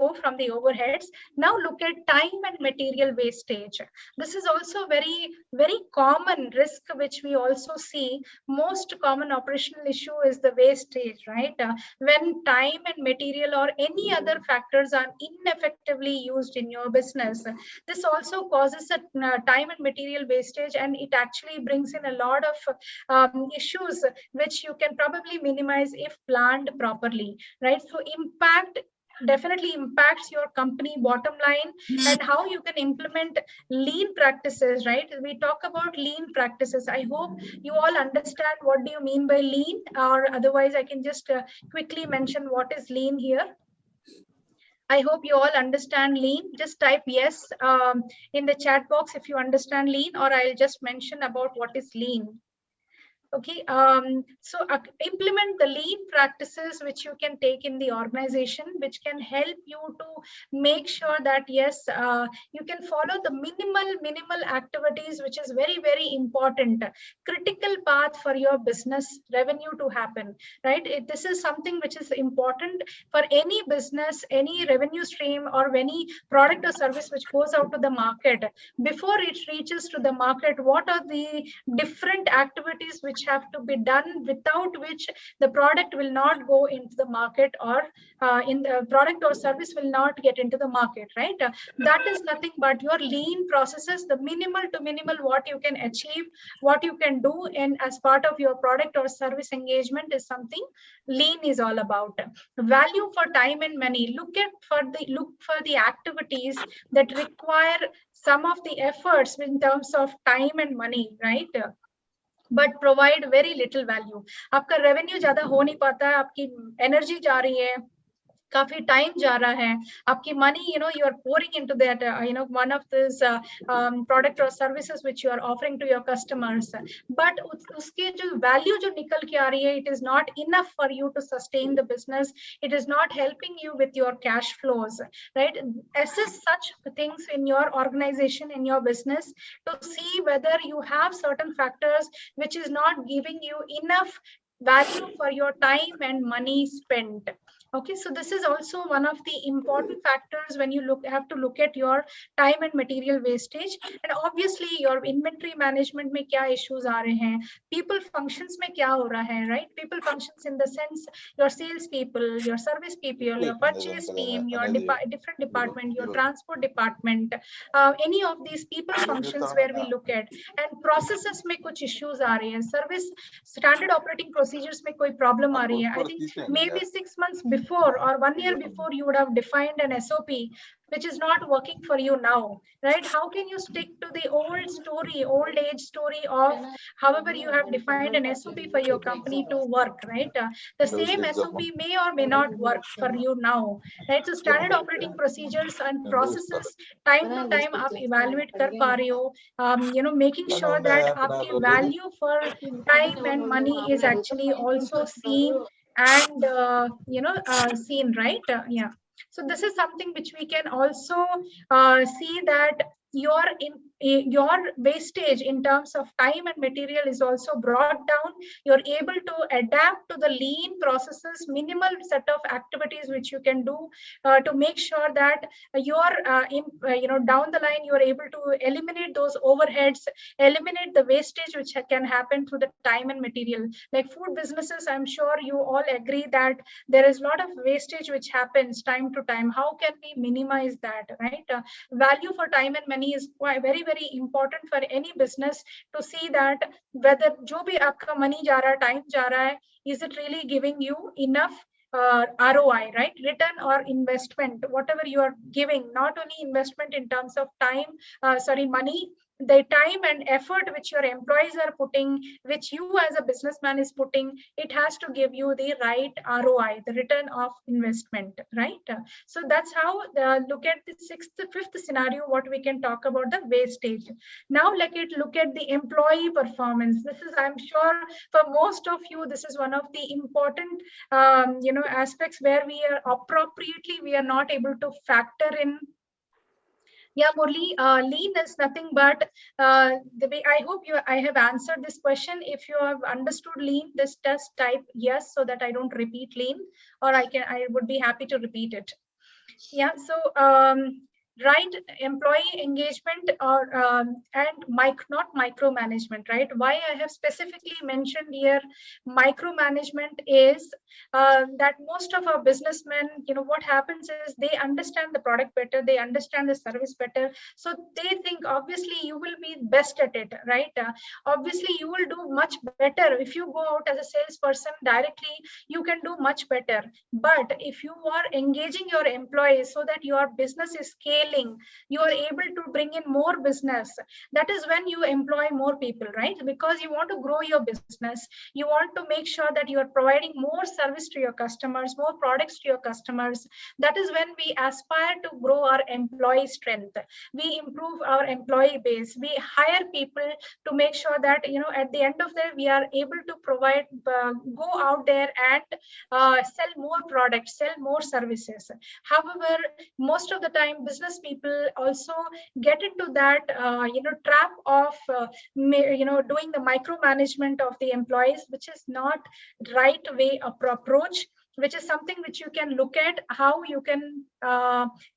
go from the overheads. Now look at time and material wastage. This is also very, very common risk which we also see. Most common operational issue is the wastage, right? When time and material or any other factors are ineffectively used in your business, this also causes a time and material wastage, and it actually brings in a lot of issues which you can probably minimize if planned properly, right? So impact definitely impacts your company bottom line, and how you can implement lean practices, right? We talk about lean practices. I hope you all understand what do you mean by lean, or otherwise I can just quickly mention what is lean here. I hope you all understand lean. Just type yes in the chat box if you understand lean, or I'll just mention about what is lean. Okay, so implement the lean practices which you can take in the organization, which can help you to make sure that yes, you can follow the minimal activities, which is very, very important, critical path for your business revenue to happen, right? This is something which is important for any business, any revenue stream, or any product or service which goes out to the market. Before it reaches to the market, what are the different activities which have to be done, without which the product will not go into the market, or in the product or service will not get into the market, right? That is nothing but your lean processes, the minimal to minimal what you can achieve, what you can do in as part of your product or service engagement is something lean is all about. Value for time and money. Look for the activities that require some of the efforts in terms of time and money, right? But provide very little value. आपका revenue ज्यादा हो नहीं पाता है, आपकी energy जा रही है, काफी टाइम जा रहा है, आपकी money you are pouring into that one of this product or services which you are offering to your customers, but उसके जो वैल्यू जो निकल के आ रही है, it is not enough for you to sustain the business, it is not helping you with your cash flows, right? Assess such things in your organization, in your business, to see whether you have certain factors which is not giving you enough value for your time and money spent. Okay, so this is also one of the important factors when you have to look at your time and material wastage. And obviously your inventory management में क्या issues आ रहे हैं, people functions में क्या हो रहा है, right? People functions in the sense your sales people, your service people, your purchase team, your different department, your transport department, any of these people functions where we look at. And processes में कुछ issues आ रहे हैं, service standard operating procedures में कोई problem आ रही है. I think maybe 6 months before or 1 year before you would have defined an SOP which is not working for you now, right? How can you stick to the old age story of however you have defined an SOP for your company to work, right? The same SOP may or may not work for you now, right? So standard operating procedures and processes time to time आप evaluate कर पा रहे हो, making sure that आपकी value for time and money is actually also seen and seen, right? Yeah, so this is something which we can also see that your wastage in terms of time and material is also brought down. You're able to adapt to the lean processes, minimal set of activities which you can do to make sure that down the line you're able to eliminate those overheads, eliminate the wastage which can happen through the time and material. Like food businesses, I'm sure you all agree that there is a lot of wastage which happens time to time. How can we minimize that, right? Value for time and money is quite very, very important for any business to see that whether जो भी आपका money जा रहा है, time जा रहा है, is it really giving you enough ROI, right? Return or investment, whatever you are giving, not only investment in terms of time, money, the time and effort which your employees are putting, which you as a businessman is putting, it has to give you the right ROI, the return of investment, right? So that's how look at the fifth scenario, what we can talk about the wastage. Now look at the employee performance. This is, I'm sure for most of you, this is one of the important aspects where we are appropriately, we are not able to factor in. Yeah, Murli, lean is nothing but the way, I hope I have answered this question. If you have understood lean, just type yes so that I don't repeat lean, or I would be happy to repeat it. Yeah, so right, employee engagement or and not micromanagement, right? Why I have specifically mentioned here micromanagement is that most of our businessmen, what happens is they understand the product better, they understand the service better, so they think obviously you will be best at it, right? Obviously you will do much better if you go out as a salesperson directly, you can do much better. But if you are engaging your employees so that your business is scaling, you are able to bring in more business. That is when you employ more people, right? Because you want to grow your business. You want to make sure that you are providing more service to your customers, more products to your customers. That is when we aspire to grow our employee strength. We improve our employee base. We hire people to make sure that, at the end of the day, we are able to provide, go out there and sell more products, sell more services. However, most of the time, business people also get into that trap of doing the micromanagement of the employees, which is not right way of approach, which is something which you can look at how you can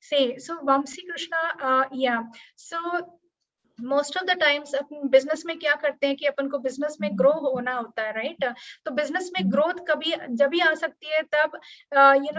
say. So Vamsi Krishna, yeah. So most of the times upon business में क्या करते हैं कि अपन को business में grow होना होता है, राइट? तो बिजनेस में ग्रोथ कभी जब भी आ सकती है तब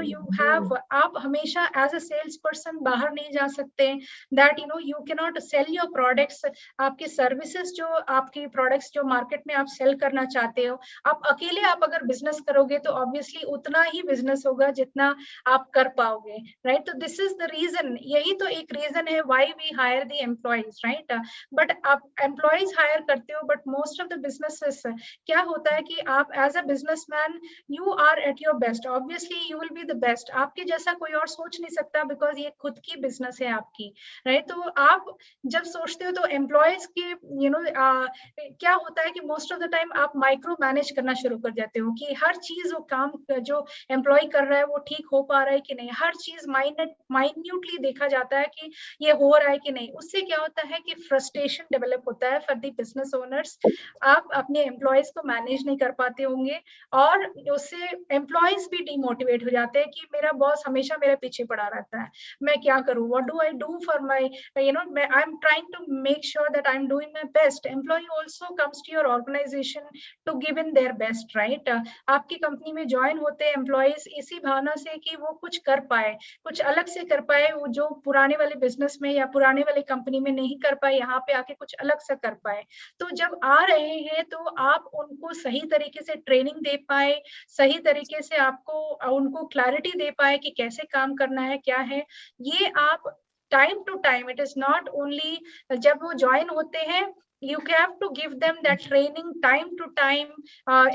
यू हैव, आप हमेशा एज अ सेल्स पर्सन बाहर नहीं जा सकते, that you can not sell your products, आपकी सर्विसेज जो आपकी प्रोडक्ट्स जो मार्केट में आप सेल करना चाहते हो, आप अकेले आप अगर बिजनेस करोगे तो ऑब्वियसली उतना ही बिजनेस होगा जितना आप कर पाओगे, राइट? तो दिस इज द रीजन, यही तो एक रीजन है why we hire the employees, right? But आप एम्प्लॉइज हायर करते हो, but most of the businesses क्या होता है कि आप as a businessman you are at your best, obviously you will be the best, आपके जैसा कोई और सोच नहीं सकता, बिकॉज ये खुद की बिजनेस है आपकी, राइट? तो आप जब सोचते हो तो एम्प्लॉयज के क्या होता है कि मोस्ट ऑफ द टाइम आप माइक्रो मैनेज करना शुरू कर जाते हो कि हर चीज वो काम जो एम्प्लॉय कर रहा है वो ठीक हो पा रहा है कि नहीं, हर चीज माइन्यूटली देखा जाता है कि ये हो रहा है कि नहीं। उससे क्या होता है कि फ्रस्ट्रेशन डेवलप होता है फॉर द बिजनेस ओनर्स, आप अपने एम्प्लॉयज को मैनेज नहीं कर पाते होंगे, और उससे एम्प्लॉयज भी डिमोटिवेट हो जाते हैं कि मेरा बॉस हमेशा मेरे पीछे पड़ा रहता है, मैं क्या करूं, what do I do for my, I am trying to make sure that I am doing my best. Employee also comes to your organisation to give in their best, right? आपकी कंपनी में join होते हैं employees इसी भावना से कि वो कुछ कर पाए, कुछ अलग से कर पाए, वो जो पुराने वाले बिजनेस में या पुराने वाले कंपनी में नहीं कर पाए, यहाँ पे आके कुछ अलग से कर पाए। तो जब आ रहे हैं तो आप उनको सही तरीके से ट्रेनिंग दे पाए, सही तरीके से आपको उनको क्लैरिटी दे पाए कि कैसे काम करना है, क्या है ये, आप time to time, it is not only जब वो ज्वाइन होते हैं, you have to give them that training time to time,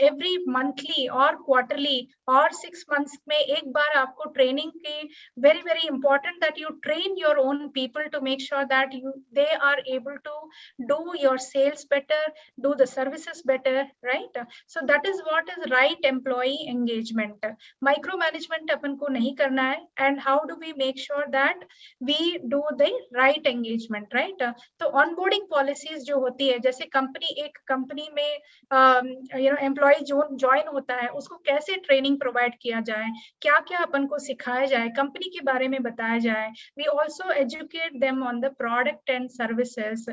every monthly or quarterly or 6 months में एक बार आपको ट्रेनिंग की, very very important that you train your own people to make sure that they are able to do your sales better, do the services better, right? So that is what is right employee engagement. Micro management अपन को नहीं करना है, and how do we make sure that we do the right engagement, right? तो onboarding policies जो होती है, जैसे एक कंपनी में एम्प्लॉय जो ज्वाइन होता है उसको कैसे ट्रेनिंग प्रोवाइड किया जाए, क्या क्या अपन को सिखाया जाए, कंपनी के बारे में बताया जाए। We also educate them on the product and services,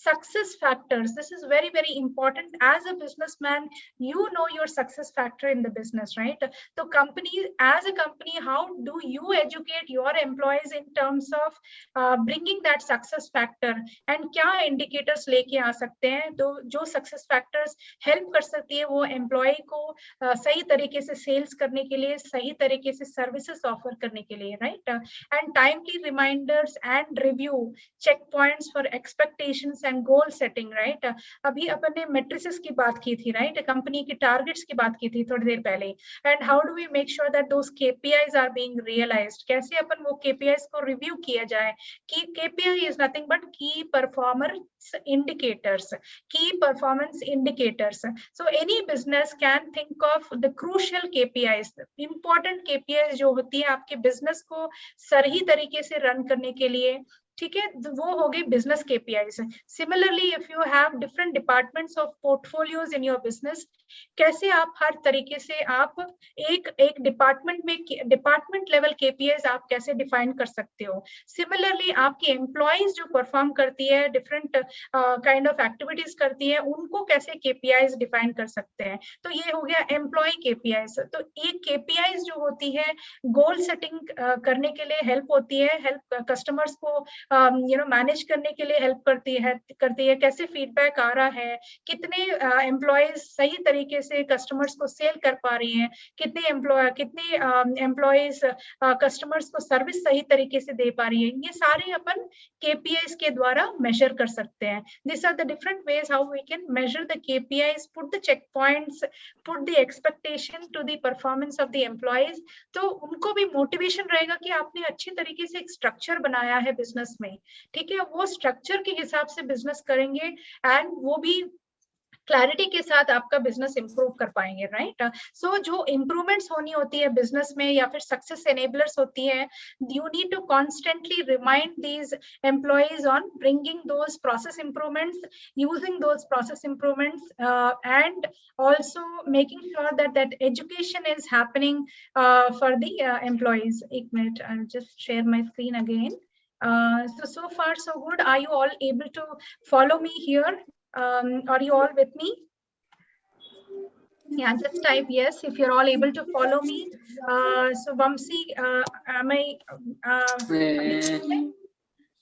success factors, this is very very important as a businessman, you know your success factor in the business, right? So company, as a company, how do you educate your employees in terms of bringing that success factor, and क्या indicators लेके आ सकते हैं तो जो success factors help कर सकती है वो एम्प्लॉय को सही तरीके से सेल्स करने के लिए, सही तरीके से सर्विसेज ऑफर करने के लिए, right? And timely reminders and review, check points for expectations and goal setting, right? अभी अपन ने मेट्रिसेस की बात की थी, राइट? कंपनी की टारगेट्स की बात की थी थोड़ी देर पहले, and how do we make sure that those KPIs are being realised, कैसे अपन वो केपीआईज को रिव्यू किया जाए कि KPI is nothing but key performance indicators, key performance indicators. So any business can think of the crucial KPIs, important KPIs जो होती है आपके बिजनेस को सही तरीके से रन करने के लिए, ठीक है, वो हो गई business KPIs. Similarly if you have different departments of portfolios in your business, कैसे आप हर तरीके से आप एक एक डिपार्टमेंट में डिपार्टमेंट लेवल केपीआईज आप कैसे डिफाइन कर सकते हो। सिमिलरली आपकी एम्प्लॉइज जो परफॉर्म करती है, डिफरेंट काइंड ऑफ एक्टिविटीज करती है, उनको कैसे केपीआईज डिफाइन कर सकते हैं। तो ये हो गया एम्प्लॉय केपीआईज। तो एक केपीआईज जो होती है गोल सेटिंग करने के लिए हेल्प होती है, हेल्प कस्टमर्स को मैनेज करने के लिए हेल्प करती है कैसे फीडबैक आ रहा है, कितने एम्प्लॉयज सही तरीके से कस्टमर्स को सेल कर पा रही हैं, कितने एम्प्लॉयज कस्टमर्स को सर्विस सही तरीके से दे पा रही है। ये सारे अपन केपीआईज के द्वारा मेजर कर सकते हैं। This are the different ways how we can measure the KPIs, put the check points, put the expectation to the performance of the employees. तो उनको भी मोटिवेशन रहेगा कि आपने अच्छी तरीके से एक स्ट्रक्चर बनाया है बिजनेस में, ठीक है, वो स्ट्रक्चर के हिसाब से बिजनेस करेंगे एंड वो भी क्लैरिटी के साथ आपका बिजनेस इंप्रूव कर पाएंगे, राइट। सो जो इंप्रूवमेंट्स होनी होती है बिजनेस में या फिर सक्सेस एनेबलर्स होती है, you need to constantly remind these employees on bringing those process improvements, using those process improvements, and also making sure that that education is happening for the employees. एक minute, I'll just share my screen again. So far so good. Are you all able to follow me here? Are you all with me? Yeah, just type yes if you're all able to follow me. So Vamsi, am I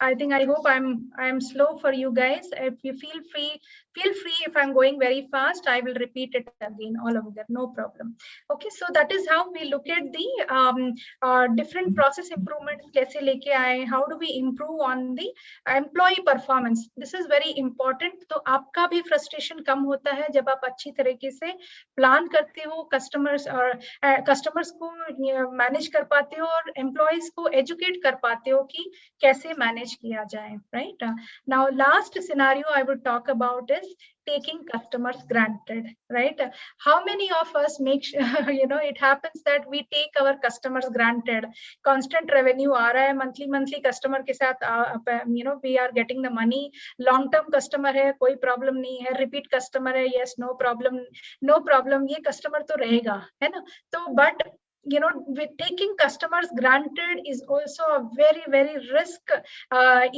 I think, I hope I'm slow for you guys. If you feel free if I'm going very fast, I will repeat it again all over there, no problem. Okay, so that is how we look at the different process improvements kaise leke aaye, how do we improve on the employee performance. This is very important. तो आपका भी frustration कम होता है जब आप अच्छी तरीके से प्लान करते हो, कस्टमर्स को मैनेज कर पाते हो और एम्प्लॉयज को एजुकेट कर पाते हो कि कैसे मैनेज किया जाए, right? Now last scenario I would talk about is taking customers granted, right? How many of us make sure, it happens that we take our customers granted. Constant revenue aa raha hai, monthly customer ke sath, we are getting the money. Long term customer hai, koi problem nahi hai. Repeat customer hai, yes, no problem, ye customer to rahega, hai na. So but with taking customers granted is also a very risk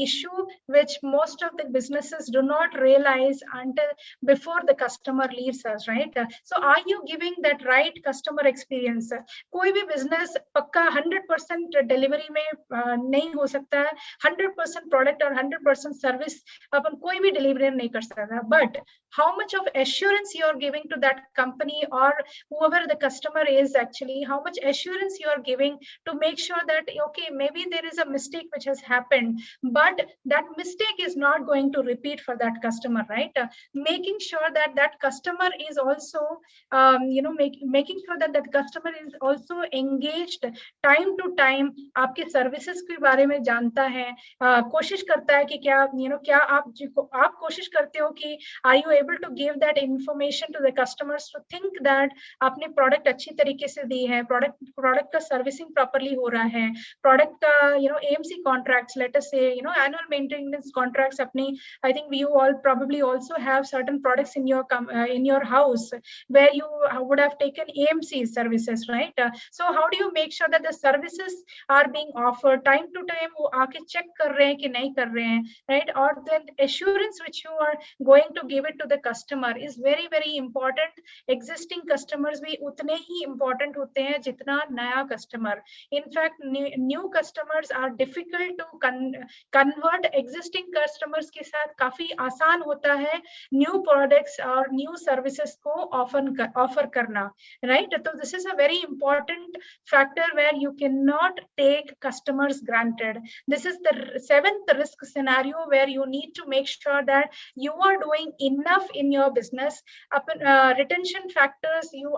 issue, which most of the businesses do not realize until before the customer leaves us, right? So are you giving that right customer experience? कोई भी business पक्का 100% delivery में नहीं हो सकता है, 100% product और 100% service अपन कोई भी delivery नहीं कर सकता, but how much of assurance you are giving to that company or whoever the customer is, actually how much assurance you are giving to make sure that, okay, maybe there is a mistake which has happened, but that mistake is not going to repeat for that customer, right? Making sure that that customer is also making sure that that customer is also engaged time to time, आपके services के बारे में जानता है, कोशिश करता है कि क्या आप कोशिश करते हो कि are you able to give that information to the customers to think that आपने प्रोडक्ट अच्छी तरीके से दी है, प्रोडक्ट का सर्विसिंग प्रॉपर्ली हो रहा है, प्रोडक्ट का AMC कॉन्ट्रैक्ट्स, लेट अस से एनुअल मेंटेनेंस कॉन्ट्रैक्ट्स अपनी, I think you all probably also have certain products in your house where you would have taken AMC services, right? So how do you make sure that the services are being offered time to time, वो आके check कर रहे हैं कि नहीं कर रहे हैं, right? Or the assurance which you are going to give it to the customer is very important. Existing customers भी उतने ही important होते हैं जितना नया customer. In fact, new customers are difficult to convert. Existing customers के साथ काफी आसान होता है new products और new services को offer करना, right? So this is a very important factor where you cannot take customers granted. This is the 7th risk scenario where you need to make sure that you are doing enough in your business. Retention factors you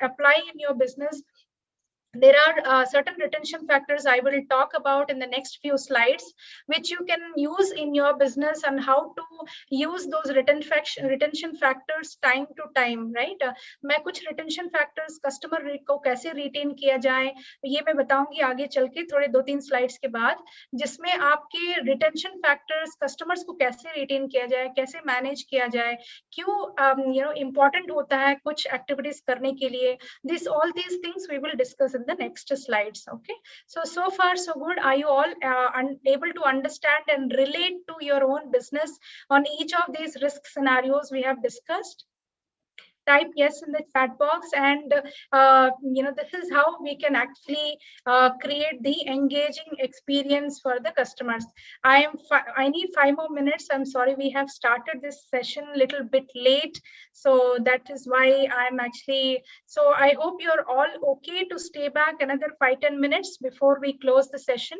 apply in your business there are certain retention factors I will talk about in the next few slides, which you can use in your business, and how to use those retention factors time to time, right? मैं कुछ retention factors customer को कैसे retain किया जाए ये मैं बताऊंगी आगे चल के थोड़े 2-3 slides के बाद, जिसमें आपके retention factors customers को कैसे retain किया जाए, कैसे manage किया जाए, क्यों important होता है कुछ activities करने के लिए. All these things we will discuss in the next slides. Okay, so far so good. Are you all able to understand and relate to your own business on each of these risk scenarios we have discussed? Type yes in the chat box, and this is how we can actually create the engaging experience for the customers. I need 5 more minutes. I'm sorry, we have started this session a little bit late, so that is why I'm actually, so I hope you're all okay to stay back another 5-10 minutes before we close the session.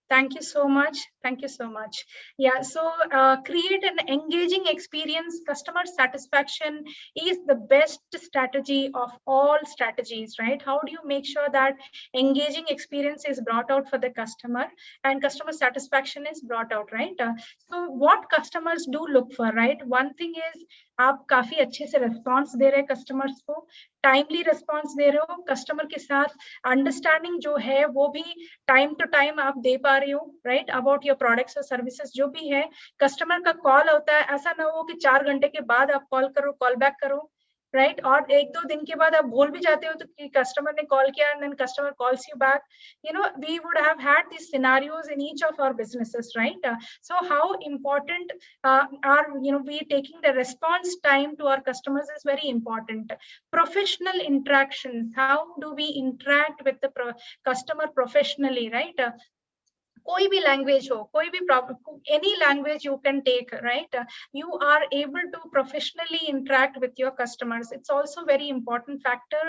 Thank you so much. Thank you so much. Yeah, so create an engaging experience. Customer satisfaction is the best strategy of all strategies, right? How do you make sure that engaging experience is brought out for the customer and customer satisfaction is brought out, right? So what customers do look for, right? One thing is आप काफी अच्छे से response दे रहे हैं customers को, timely response दे रहे हो, customer के साथ understanding जो है वो भी time to time आप दे पा रही हो, right? About your products और services जो भी है, customer का call होता है, ऐसा ना हो कि 4 घंटे के बाद आप call करो, call back करो, right? और 1-2 दिन के बाद आप भूल भी जाते हो तो कि customer ने call किया and then customer calls you back. We would have had these scenarios in each of our businesses, right? So how important are we taking the response time to our customers is very important. Professional interactions, how do we interact with the customer professionally, right? कोई भी language हो, कोई भी any language you can take, right? You are able to professionally interact with your customers. It's also very important factor.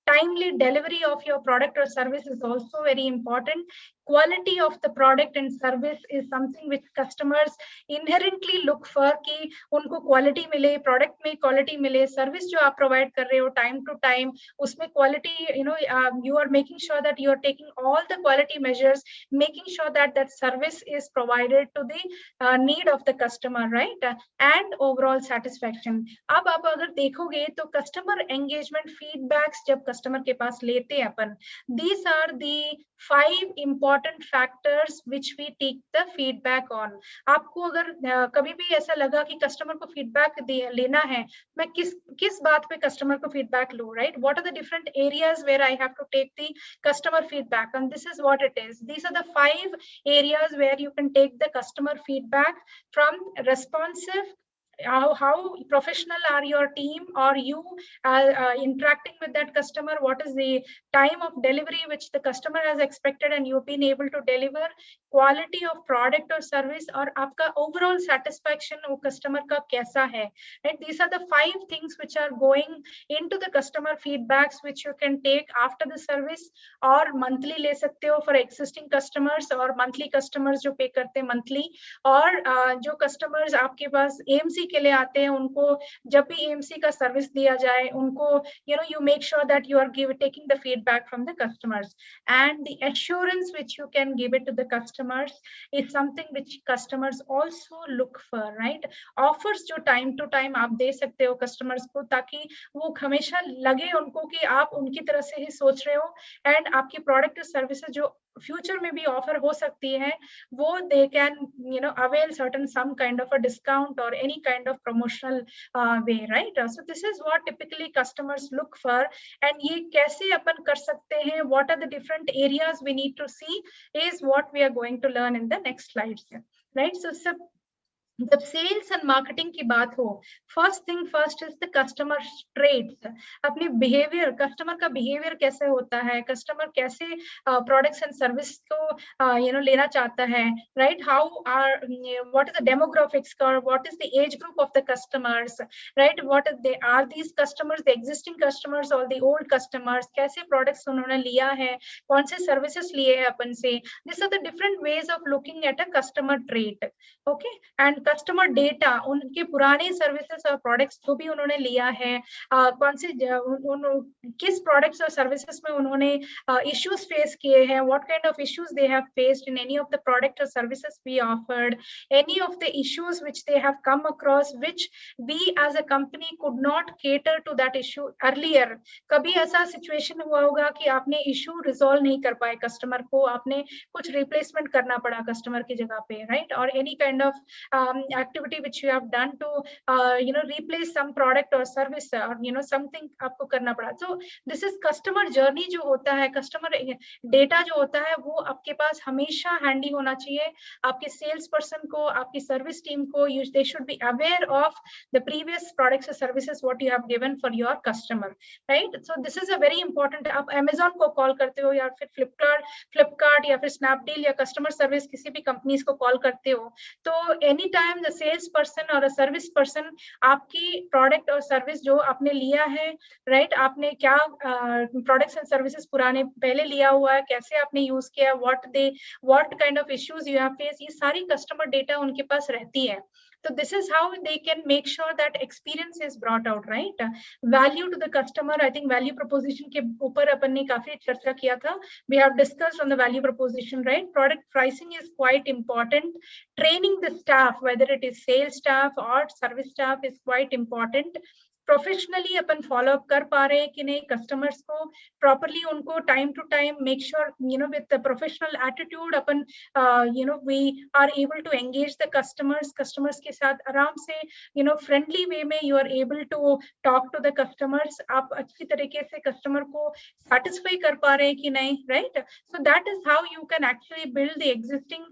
Timely delivery of your product or service is also very important. Quality of the product and service is something which customers inherently look for कि उनको quality मिले, product में quality मिले, service जो आप provide कर रहे हो time to time उसमें quality, you are making sure that you are taking all the quality measures, making sure that that service is provided to the need of the customer, right? And overall satisfaction. अब आप अगर देखोगे तो customer engagement feedbacks जब customer के पास लेते हैं अपन, these are the 5 important factors which we take the feedback on. आपको अगर कभी भी ऐसा लगा कि customer को feedback लेना है, मैं किस बात पे customer को feedback लूँ, right? What are the different areas where I have to take the customer feedback? And this is what it is. These are the 5 areas where you can take the customer feedback from responsive. How professional are your team, or you interacting with that customer? What is the time of delivery which the customer has expected and you've been able to deliver? Quality of product or service, और आपका overall satisfaction वो customer का कैसा है, right? These are the 5 things which are going into the customer feedbacks which you can take after the service, और monthly ले सकते हो for existing customers, और monthly customers जो pay करते हैं monthly, और जो customers आपके पास AMC के लिए आते हैं उनको जब भी AMC का सर्विस दिया जाए उनको you make sure that you are taking the feedback from the customers, and the assurance which you can give it to the customers is something which customers also look for, right? Offers जो time to time आप दे सकते हो customers को ताकि वो हमेशा लगे उनको कि आप उनकी तरह से ही सोच रहे हो, and आपकी product और services जो future में भी offer हो सकती है वो they can avail certain some kind of a discount or any kind of promotional way, right? So this is what typically customers look for, and ये कैसे अपन कर सकते हैं, what are the different areas we need to see is what we are going to learn in the next slides, right? So जब sales and marketing की बात हो, first thing first is the customer trades. अपने behaviour, customer का behaviour कैसे होता है, customer कैसे प्रोडक्ट्स एंड सर्विस को लेना चाहता है, right? How are what is the demographics का, what is the age group of the customers, right? What is they are these customers, the existing customers और द ओल्ड कस्टमर्स, कैसे products उन्होंने लिया है, कौन से सर्विसेज लिए हैं अपन से. This are the different ways of looking at a customer trade. Okay, and customer data, उनके पुराने सर्विसेज और प्रोडक्ट्स जो भी उन्होंने लिया है, कौन से किस प्रोडक्ट्स और सर्विसेज में उन्होंने issues face किए हैं, what kind of issues they have faced in any of the product or services we offered, any of the issues which they have come across which we as a company could not cater to that issue earlier. कभी ऐसा situation हुआ होगा कि आपने issue resolve नहीं कर पाए customer को, आपने कुछ रिप्लेसमेंट करना पड़ा कस्टमर की जगह पे, राइट, और any kind of activity which you have done to replace some product और सर्विस, और समथिंग आपको करना पड़ा. So this is customer journey जो होता है, कस्टमर डेटा जो होता है, वो आपके पास हमेशा हैंडी होना चाहिए. आपके सेल्स पर्सन को, आपकी सर्विस टीम को, they should be aware of the previous products और services what you have given for your customer, right. So this is a very important. आप अमेजोन को कॉल करते हो या फिर फ्लिपकार्ट या फिर स्नैपडील या कस्टमर सर्विस किसी भी कंपनीज को कॉल करते हो, तो any time the sales person और सर्विस पर्सन आपकी प्रोडक्ट और सर्विस जो आपने लिया है, राइट, आपने क्या प्रोडक्ट्स एंड सर्विसेज पुराने पहले लिया हुआ है, कैसे आपने यूज किया, what kind of issues you have face, ये सारी कस्टमर डेटा उनके पास रहती है. So this is how they can make sure that experience is brought out, right? Value to the customer, I think value proposition के ऊपर अपन ने काफी चर्चा किया था. We have discussed on the value proposition, right? Product pricing is quite important. Training the staff, whether it is sales staff or service staff, is quite important. Professionally upon follow up कर पा रहे हैं कि नहीं, customers को properly उनको time to time make sure with professional attitude अपन we are able to engage the customers के साथ आराम से फ्रेंडली वे में you are able to talk to the customers. आप अच्छी तरीके से कस्टमर को सेटिस्फाई कर पा रहे हैं कि नहीं, right. So that is how you can actually build the existing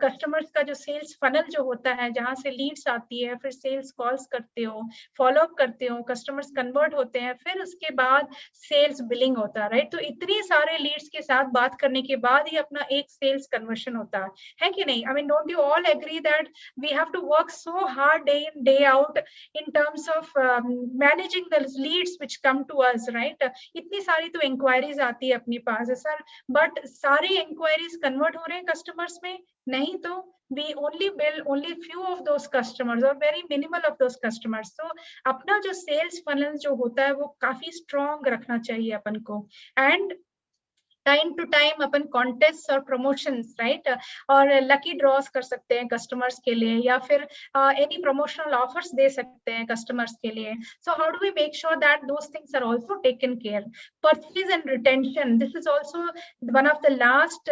customers का जो सेल्स फनल जो होता है, जहां से लीड्स आती है, फिर सेल्स कॉल्स करते हो, फॉलो अप करते हो, कस्टमर्स कन्वर्ट होते हैं, फिर उसके बाद सेल्स बिलिंग होता है, राइट. तो इतने सारे लीड्स के साथ बात करने के बाद ही अपना एक सेल्स कन्वर्शन होता है कि नहीं. I mean, don't you all agree that we have to work so hard day in day out in terms of managing the leads which come to us, right. इतनी सारी तो इंक्वायरीज आती है अपने पास सर, बट सारी enquiries convert हो रहे हैं कस्टमर्स में नहीं, तो we only build only few of those customers or very minimal of those customers. So अपना जो sales funnel जो होता है वो काफी strong रखना चाहिए अपन को. And टाइम टू टाइम अपन कॉन्टेस्ट और प्रमोशंस, राइट, और लकी ड्रॉस कर सकते हैं कस्टमर्स के लिए, या फिर एनी प्रमोशनल ऑफर्स दे सकते हैं कस्टमर्स के लिए. So how do we make sure that those things are also taken care. Purchase and retention, this is also one of the last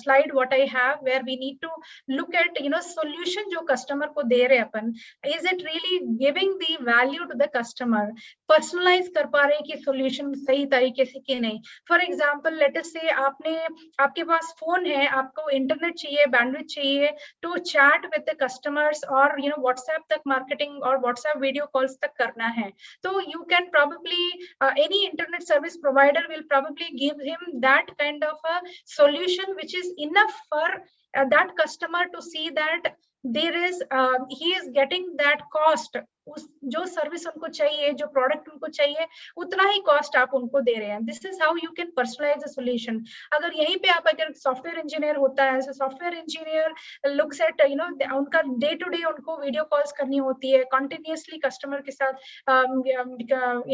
slide what I have, where we need to look at solution जो customer को दे रहे अपन, is it really giving the value to the customer, personalize कर पा रहे हैं कि सॉल्यूशन सही तरीके से कि नहीं. फॉर एग्जाम्पल, लेट अस से आपके पास फोन है, आपको इंटरनेट चाहिए, बैंडविड्थ चाहिए to chat with the customers, और व्हाट्सएप तक मार्केटिंग और व्हाट्सएप वीडियो कॉल्स तक करना है, तो you can probably any internet service provider will probably give him that kind of a solution which is enough for that customer to see that there is he is getting that cost. जो service उनको चाहिए, जो product उनको चाहिए, उतना ही cost आप उनको दे रहे हैं. This is how you can personalise the solution. अगर यहीं पे आप अगर सॉफ्टवेयर इंजीनियर होता है, सॉफ्टवेयर इंजीनियर लुक्स एट उनका डे टू डे उनको वीडियो कॉल्स करनी होती है, कंटिन्यूअसली कस्टमर के साथ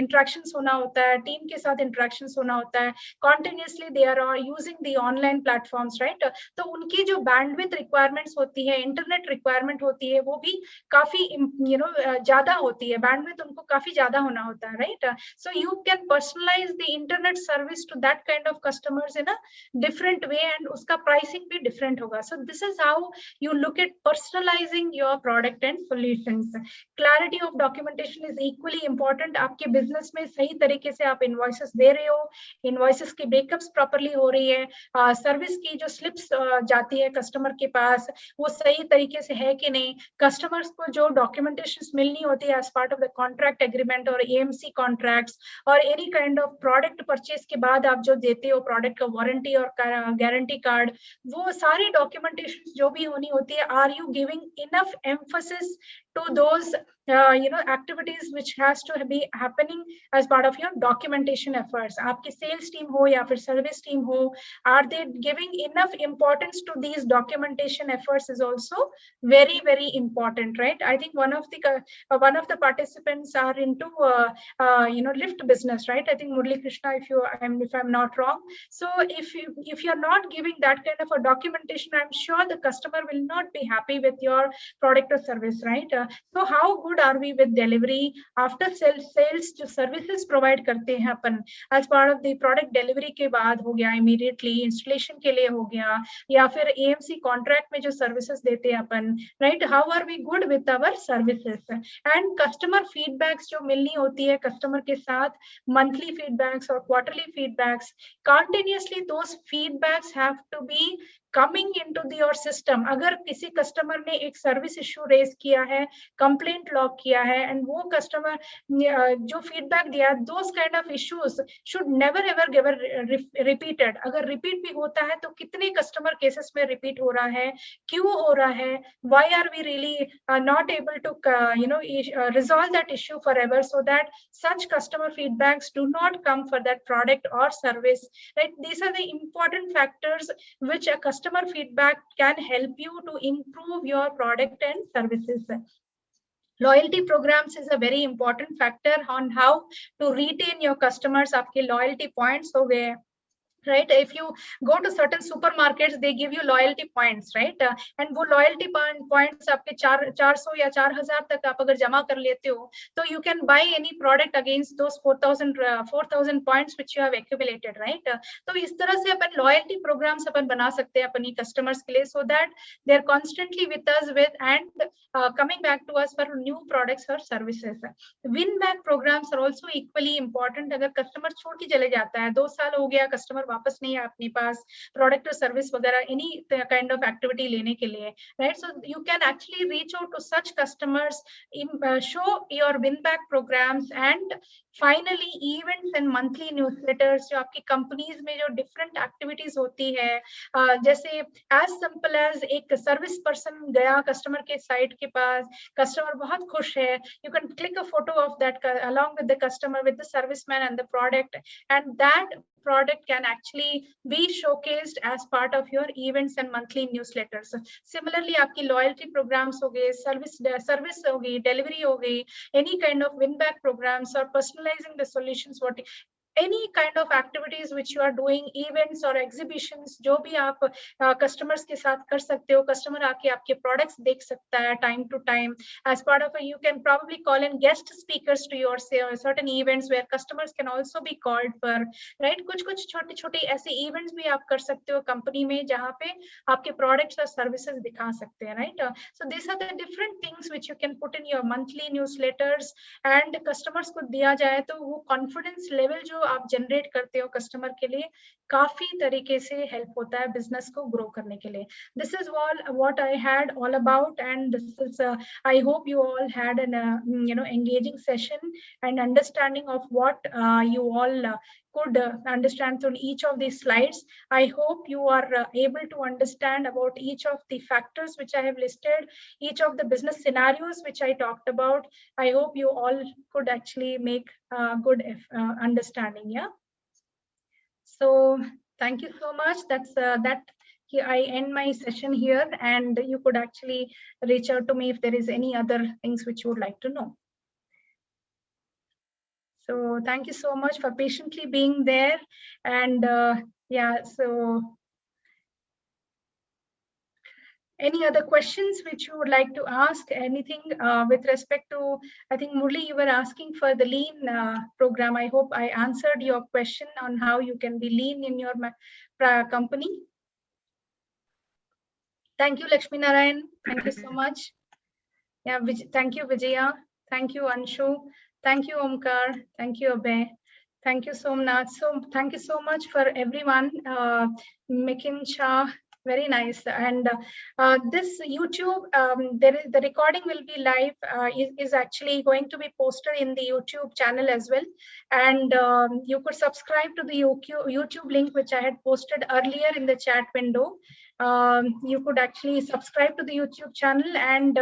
इंटरेक्शंस होना होता है, टीम के साथ इंटरेक्शंस होना होता है, continuously they are using the online platforms, right. तो उनकी जो बैंडविड्थ रिक्वायरमेंट्स होती है, इंटरनेट रिक्वायरमेंट होती है, वो भी काफी ज्यादा होती है, बैंडविड्थ उनको काफी ज्यादा होना होता है, right. So you can personalise the internet service to that kind of customers in a different way, and उसका प्राइसिंग भी डिफरेंट होगा. So this is how you look at personalising your product and solutions. Clarity of documentation is equally important. आपके business में सही तरीके से आप invoices दे रहे हो, इनवॉइसेस की ब्रेकअप्स प्रॉपरली हो रही है, सर्विस की जो स्लिप्स जाती है कस्टमर के पास वो सही तरीके से है कि नहीं, कस्टमर्स को जो डॉक्यूमेंटेशन मिलनी होती है as part of the contract agreement और एएमसी कॉन्ट्रैक्ट्स, और any kind of product purchase के बाद आप जो देते हो प्रोडक्ट का वारंटी और गारंटी कार्ड, वो सारी डॉक्यूमेंटेशन जो भी होनी होती है, are you giving enough emphasis to those activities which has to be happening as part of your documentation efforts. आपकी sales team हो या फिर service team हो, are they giving enough importance to these documentation efforts is also very, very important, right? I think one of the participants are into lift business, right? I think Murli Krishna, if I'm not wrong. So if you're not giving that kind of a documentation, I'm sure the customer will not be happy with your product or service, right? So how good are we with delivery? After sales जो services provide करते हैं अपन as part of the product delivery के बाद हो गया immediately installation के लिए हो गया या फिर AMC contract में जो services देते हैं अपन, right? How are we good with our services? And customer feedbacks जो मिलनी होती है customer के साथ, monthly feedbacks or quarterly feedbacks, continuously those feedbacks have to be coming into your system. अगर किसी कस्टमर ने एक सर्विस इशू रेज किया है, कंप्लेंट लॉग किया है, एंड वो कस्टमर जो फीडबैक दिया, those kind of issues should never ever given repeated. अगर रिपीट भी होता है तो कितने कस्टमर केसेस में रिपीट हो रहा है, क्यों हो रहा है, why are we really not able to resolve that issue forever, so that such customer feedbacks do not come for that product or service, right? These are the important factors which a customer feedback can help you to improve your product and services. Loyalty programs is a very important factor on how to retain your customers. आपके loyalty points हो गए, right? If you go to certain supermarkets, they give you loyalty points, right? And वो loyalty points आपके 400 या 4000 तक आप अगर जमा कर लेते हो, तो you can buy any product against those 4000 points which you have accumulated, right? तो इस तरह से अपन loyalty programs अपन बना सकते हैं अपनी customers के लिए, so that they are constantly with us and coming back to us for new products or services. Win back programs are also equally important. अगर customer छोड़ के चले जाता है, 2 साल हो गया, customer वापस नहीं है अपने पास प्रोडक्ट और सर्विस वगैरह एनी काइंड ऑफ एक्टिविटी लेने के लिए, right? So you can actually reach out to such customers, show your win back programmes, and finally events and monthly newsletters. जो आपकी कंपनीज में जो डिफरेंट एक्टिविटीज होती है, जैसे एज सिंपल एज एक सर्विस पर्सन गया कस्टमर के साइट के पास, कस्टमर बहुत खुश है, you can click a photo of that along with the customer, with the serviceman and the product, and that product can actually be showcased as part of your events and monthly newsletters. Similarly, आपकी loyalty programs हो गए, service हो गई, delivery हो गई, any kind of win back programs or personalizing the solutions, what any kind of activities which you are doing, events or exhibitions, जो भी आप customers के साथ कर सकते हो, customer आके आपके products देख सकता है time to time. As part of you can probably call in guest speakers to your certain events where customers can also be called for, right? कुछ छोटे छोटे ऐसे events भी आप कर सकते हो company में जहाँ पे आपके products और services दिखा सकते हैं, right? So these are the different things which you can put in your monthly newsletters, and customers को दिया जाए तो वो confidence level जो आप जनरेट करते हो कस्टमर के लिए, काफी तरीके से हेल्प होता है बिजनेस को ग्रो करने के लिए. This is all what I had all about, and this is I hope you all had an engaging session and understanding of what you all could understand through each of these slides. I hope you are able to understand about each of the factors which I have listed, each of the business scenarios which I talked about. I hope you all could actually make good understanding. Yeah. So thank you so much. That's that. I end my session here, and you could actually reach out to me if there is any other things which you would like to know. So thank you so much for patiently being there, and yeah, so any other questions which you would like to ask? Anything with respect to, I think Murli, you were asking for the lean program. I hope I answered your question on how you can be lean in your company. Thank you, Lakshmi Narayan. Thank you so much. Yeah, thank you, Vijaya. Thank you, Anshu. Thank you, Omkar. Thank you, Abhay. Thank you, Somnath. So thank you so much for everyone. Making Shah, very nice. And this YouTube, the recording will be live, is actually going to be posted in the YouTube channel as well. And you could subscribe to the YouTube link which I had posted earlier in the chat window. you could actually subscribe to the YouTube channel, and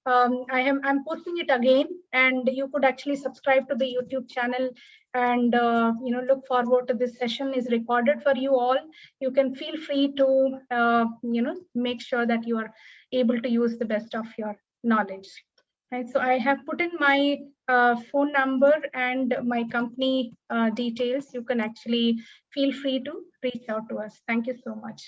I'm posting it again, and you could actually subscribe to the YouTube channel, and look forward to this session is recorded for you all. You can feel free to make sure that you are able to use the best of your knowledge. Right, so I have put in my phone number and my company details. You can actually feel free to reach out to us. Thank you so much.